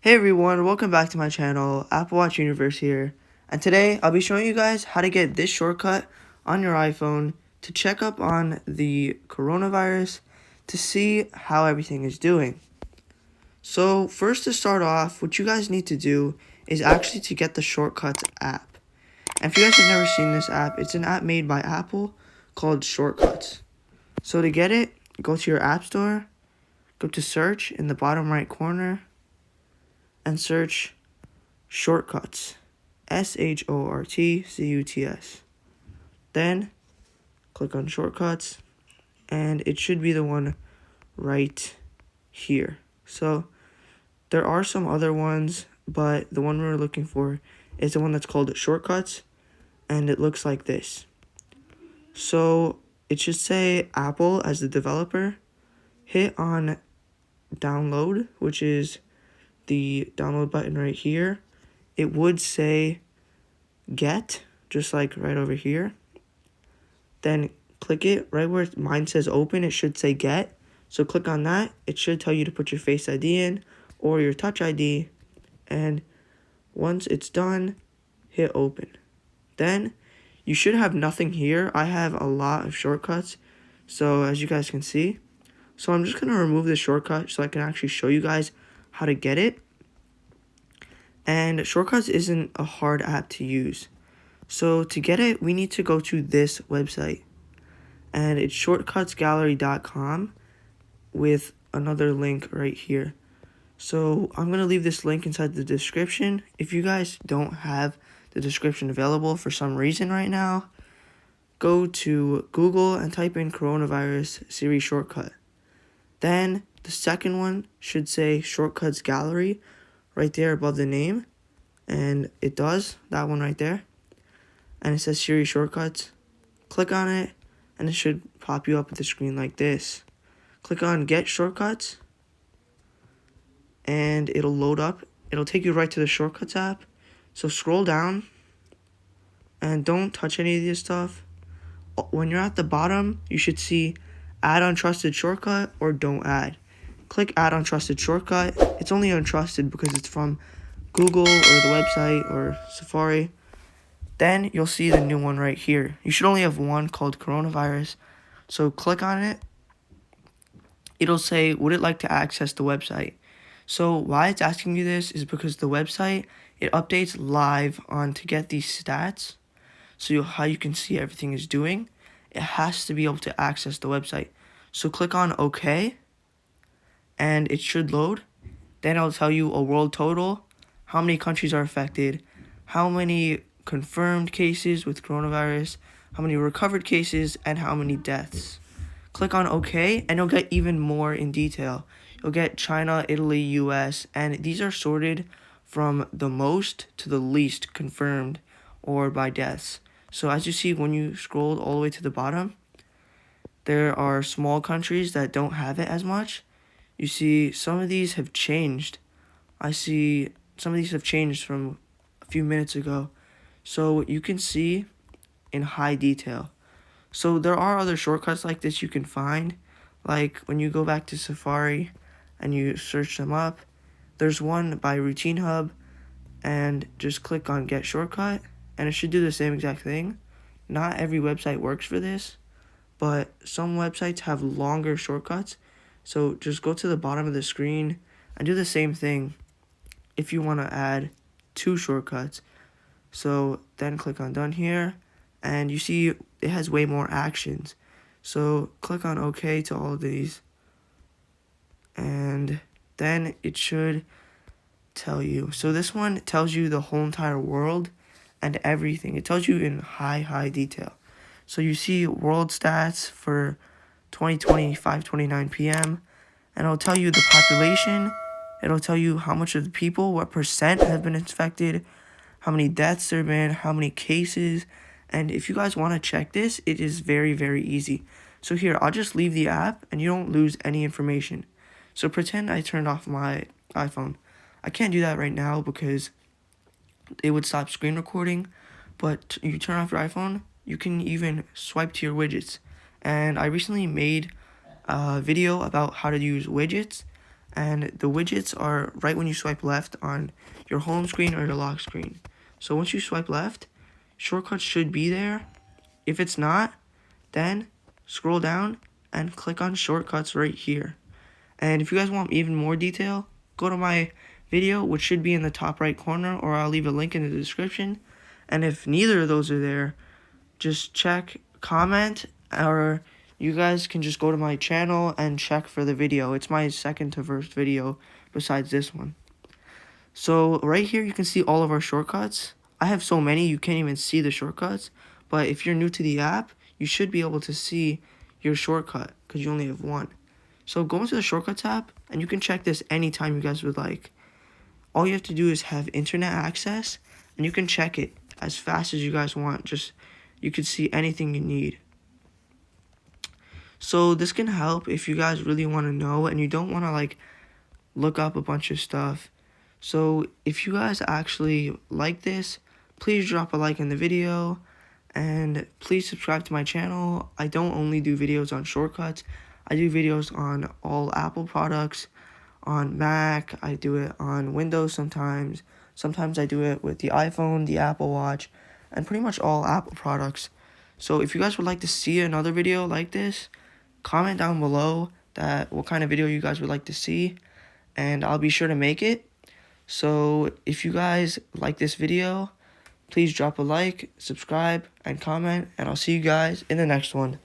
Hey everyone, welcome back to my channel, Apple Watch Universe here, and today I'll be showing you guys how to get this shortcut on your iPhone to check up on the coronavirus to see how everything is doing. So first, to start off, what you guys need to do is actually to get the Shortcuts app. And if you guys have never seen this app, it's an app made by Apple called Shortcuts. So to get it, go to your app store, go to search in the bottom right corner, and search Shortcuts. Shortcuts. Then click on Shortcuts, and it should be the one right here. So there are some other ones, but the one we're looking for is the one that's called Shortcuts, and it looks like this. So it should say Apple as the developer. Hit on download, which is the download button right here. It would say get, just like right over here. Then click it right where mine says open, it should say get. So click on that. It should tell you to put your Face ID in or your Touch ID. And once it's done, hit open. Then you should have nothing here. I have a lot of shortcuts, so as you guys can see. So I'm just going to remove this shortcut so I can actually show you guys how to get it. And Shortcuts isn't a hard app to use. So to get it, we need to go to this website. And it's shortcutsgallery.com with another link right here. So I'm going to leave this link inside the description. If you guys don't have the description available for some reason right now, go to Google and type in coronavirus Siri shortcut. Then the second one should say Shortcuts Gallery right there above the name. And it does, that one right there. And it says Siri shortcuts. Click on it, and it should pop you up with a screen like this. Click on Get Shortcuts, and it'll load up. It'll take you right to the Shortcuts app. So scroll down, and don't touch any of this stuff. When you're at the bottom, you should see Add Untrusted Shortcut or Don't Add. Click Add Untrusted Shortcut. It's only untrusted because it's from Google or the website or Safari. Then you'll see the new one right here. You should only have one called coronavirus. So click on it. It'll say, would it like to access the website? So why it's asking you this is because the website, it updates live on to get these stats. So how you can see everything is doing. It has to be able to access the website. So click on OK, and it should load. Then it'll tell you a world total, how many countries are affected, how many confirmed cases with coronavirus, how many recovered cases, and how many deaths. Click on OK, and you'll get even more in detail. You'll get China, Italy, US, and these are sorted from the most to the least confirmed or by deaths. So as you see, when you scroll all the way to the bottom, there are small countries that don't have it as much. You see some of these have changed. I see some of these have changed from a few minutes ago. So you can see in high detail. So there are other shortcuts like this you can find. Like when you go back to Safari and you search them up, there's one by Routine Hub, and just click on Get Shortcut, and it should do the same exact thing. Not every website works for this, but some websites have longer shortcuts. So just go to the bottom of the screen and do the same thing if you want to add 2 shortcuts. So then click on Done here, and you see it has way more actions. So click on OK to all of these, and then it should tell you. So this one tells you the whole entire world and everything. It tells you in high detail. So you see world stats for 2020, 5:29 p.m. and it'll tell you the population. It'll tell you how much of the people, what percent have been infected, how many deaths there have been, how many cases. And if you guys want to check this, it is very easy. So here, I'll just leave the app and you don't lose any information. So pretend I turned off my iPhone. I can't do that right now because it would stop screen recording, but you turn off your iPhone, you can even swipe to your widgets. And I recently made a video about how to use widgets, And the widgets are right when you swipe left on your home screen or your lock screen. So once you swipe left, shortcuts should be there. If it's not, then scroll down and click on shortcuts right here. And if you guys want even more detail, go to my video, which should be in the top right corner, or I'll leave a link in the description. And if neither of those are there, just check, comment, or you guys can just go to my channel and check for the video. It's my second to first video besides this one. So right here you can see all of our shortcuts. I have so many you can't even see the shortcuts, but if you're new to the app, you should be able to see your shortcut because you only have one. So go into the shortcuts app and you can check this anytime you guys would like. All you have to do is have internet access and you can check it as fast as you guys want. Just you can see anything you need. So this can help if you guys really want to know and you don't want to like look up a bunch of stuff. So if you guys actually like this, please drop a like in the video and please subscribe to my channel. I don't only do videos on shortcuts. I do videos on all Apple products, on Mac, I do it on Windows sometimes. Sometimes I do it with the iPhone, the Apple Watch, and pretty much all Apple products. So if you guys would like to see another video like this, comment down below that what kind of video you guys would like to see, and I'll be sure to make it. So if you guys like this video, please drop a like, subscribe, and comment, and I'll see you guys in the next one.